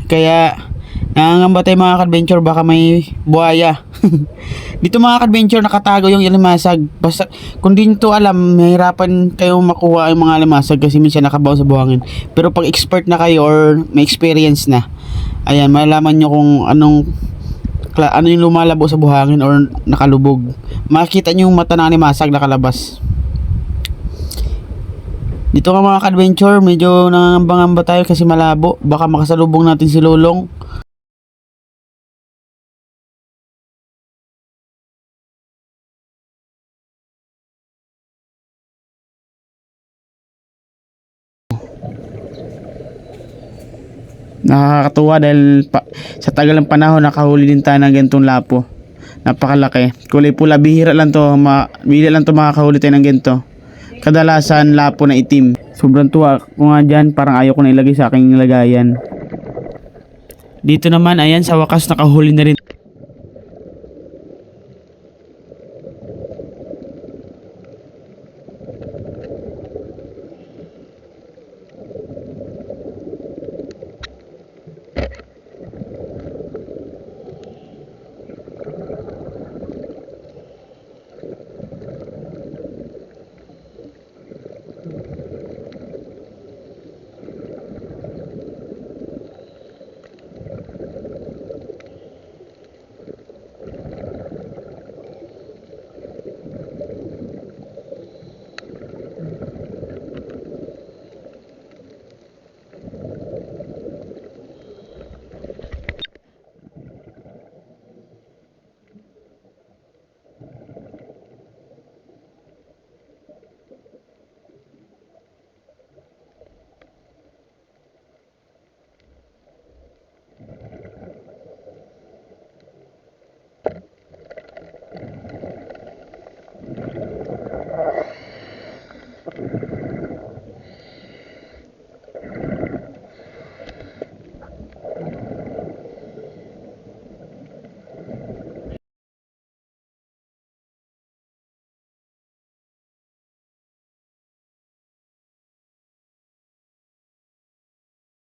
Kaya nangangamba tayo mga ka-adventure, baka may buhaya. Dito mga ka-adventure nakatago yung limasag. Basta kung di nyo to alam, mahirapan kayong makuha yung mga limasag kasi minsan nakabaw sa buhangin. Pero pag expert na kayo or may experience na, ayan, malalaman nyo kung ano yung lumalabo sa buhangin or nakalubog. Makikita nyo yung mata ng limasag nakalabas. Dito nga mga ka-adventure, medyo nangangamba tayo kasi malabo. Baka makasalubong natin si Lulong. Nakakatuwa dahil sa tagal ng panahon nakahuli din tayo ng ganitong lapo. Napakalaki. Kulay pula, bihira lang to makakahuli tayo ng ganito. Kadalasan lapo na itim. Sobrang tuwa ko nga dyan, parang ayaw ko na ilagay sa aking lagayan. Dito naman, ayan, sa wakas nakahuli na rin